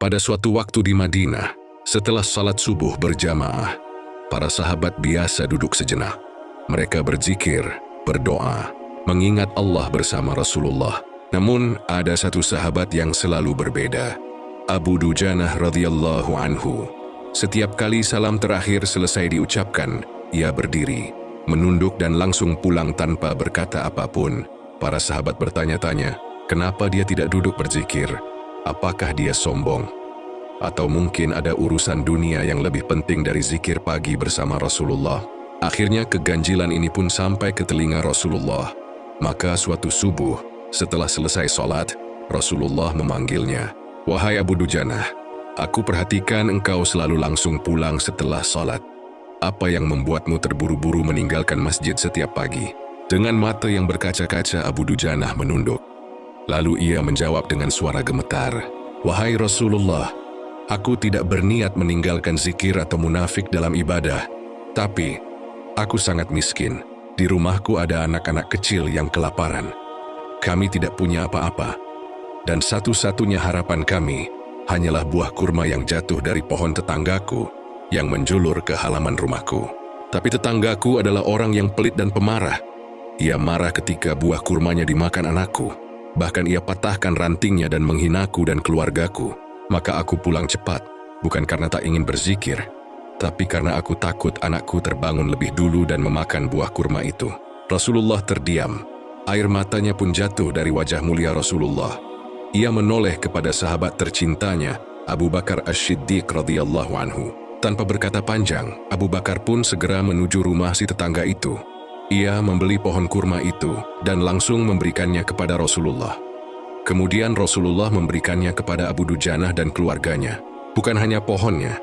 Pada suatu waktu di Madinah, setelah salat subuh berjamaah, para sahabat biasa duduk sejenak. Mereka berzikir, berdoa, mengingat Allah bersama Rasulullah. Namun, ada satu sahabat yang selalu berbeda. Abu Dujanah radhiyallahu anhu. Setiap kali salam terakhir selesai diucapkan, ia berdiri, menunduk dan langsung pulang tanpa berkata apapun. Para sahabat bertanya-tanya, kenapa dia tidak duduk berzikir? Apakah dia sombong? Atau mungkin ada urusan dunia yang lebih penting dari zikir pagi bersama Rasulullah? Akhirnya keganjilan ini pun sampai ke telinga Rasulullah. Maka suatu subuh, setelah selesai sholat, Rasulullah memanggilnya. Wahai Abu Dujanah, aku perhatikan engkau selalu langsung pulang setelah sholat. Apa yang membuatmu terburu-buru meninggalkan masjid setiap pagi? Dengan mata yang berkaca-kaca, Abu Dujanah menunduk. Lalu ia menjawab dengan suara gemetar, wahai Rasulullah, aku tidak berniat meninggalkan zikir atau munafik dalam ibadah, tapi aku sangat miskin. Di rumahku ada anak-anak kecil yang kelaparan. Kami tidak punya apa-apa, dan satu-satunya harapan kami hanyalah buah kurma yang jatuh dari pohon tetanggaku yang menjulur ke halaman rumahku. Tapi tetanggaku adalah orang yang pelit dan pemarah. Ia marah ketika buah kurmanya dimakan anakku. Bahkan ia patahkan rantingnya dan menghinaku dan keluargaku. Maka aku pulang cepat, bukan karena tak ingin berzikir, tapi karena aku takut anakku terbangun lebih dulu dan memakan buah kurma itu. Rasulullah terdiam. Air matanya pun jatuh dari wajah mulia Rasulullah. Ia menoleh kepada sahabat tercintanya, Abu Bakar As-Siddiq radhiyallahu anhu. Tanpa berkata panjang, Abu Bakar pun segera menuju rumah si tetangga itu. Ia membeli pohon kurma itu dan langsung memberikannya kepada Rasulullah. Kemudian Rasulullah memberikannya kepada Abu Dujanah dan keluarganya. Bukan hanya pohonnya,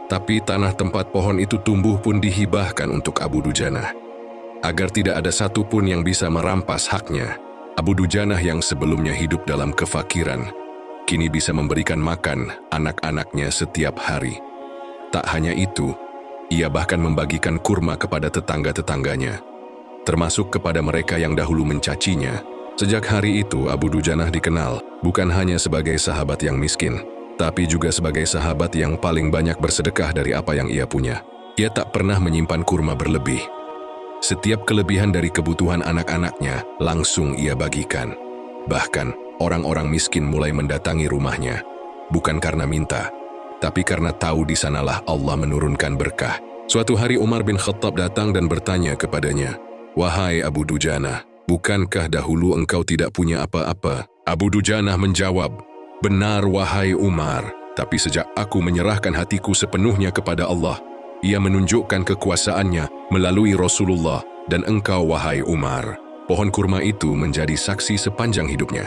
tapi tanah tempat pohon itu tumbuh pun dihibahkan untuk Abu Dujanah. Agar tidak ada satupun yang bisa merampas haknya, Abu Dujanah yang sebelumnya hidup dalam kefakiran, kini bisa memberikan makan anak-anaknya setiap hari. Tak hanya itu, ia bahkan membagikan kurma kepada tetangga-tetangganya, termasuk kepada mereka yang dahulu mencacinya. Sejak hari itu, Abu Dujanah dikenal bukan hanya sebagai sahabat yang miskin, tapi juga sebagai sahabat yang paling banyak bersedekah dari apa yang ia punya. Ia tak pernah menyimpan kurma berlebih. Setiap kelebihan dari kebutuhan anak-anaknya langsung ia bagikan. Bahkan, orang-orang miskin mulai mendatangi rumahnya, bukan karena minta, tapi karena tahu di sanalah Allah menurunkan berkah. Suatu hari Umar bin Khattab datang dan bertanya kepadanya, wahai Abu Dujanah, bukankah dahulu engkau tidak punya apa-apa? Abu Dujanah menjawab, benar wahai Umar, tapi sejak aku menyerahkan hatiku sepenuhnya kepada Allah, ia menunjukkan kekuasaannya melalui Rasulullah dan engkau wahai Umar. Pohon kurma itu menjadi saksi sepanjang hidupnya.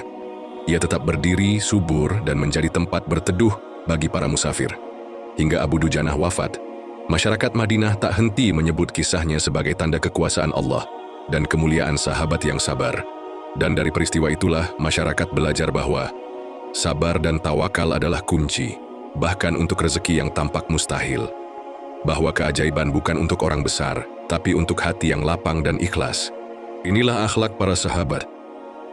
Ia tetap berdiri, subur, dan menjadi tempat berteduh bagi para musafir. Hingga Abu Dujanah wafat, masyarakat Madinah tak henti menyebut kisahnya sebagai tanda kekuasaan Allah dan kemuliaan sahabat yang sabar. Dan dari peristiwa itulah masyarakat belajar bahwa sabar dan tawakal adalah kunci, bahkan untuk rezeki yang tampak mustahil. Bahwa keajaiban bukan untuk orang besar, tapi untuk hati yang lapang dan ikhlas. Inilah akhlak para sahabat.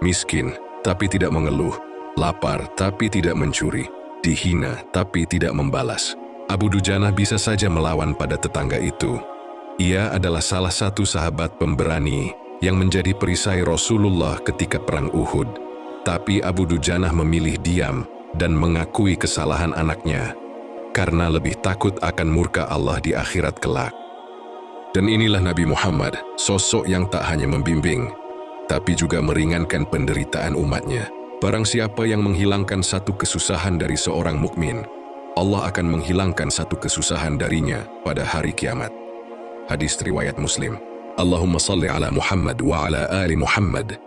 Miskin, tapi tidak mengeluh. Lapar, tapi tidak mencuri. Dihina, tapi tidak membalas. Abu Dujanah bisa saja melawan pada tetangga itu. Ia adalah salah satu sahabat pemberani yang menjadi perisai Rasulullah ketika perang Uhud. Tapi Abu Dujanah memilih diam dan mengakui kesalahan anaknya karena lebih takut akan murka Allah di akhirat kelak. Dan inilah Nabi Muhammad, sosok yang tak hanya membimbing, tapi juga meringankan penderitaan umatnya. Barang siapa yang menghilangkan satu kesusahan dari seorang mukmin, Allah akan menghilangkan satu kesusahan darinya pada hari kiamat. Hadis riwayat Muslim. Allahumma salli ala Muhammad wa ala ali Muhammad.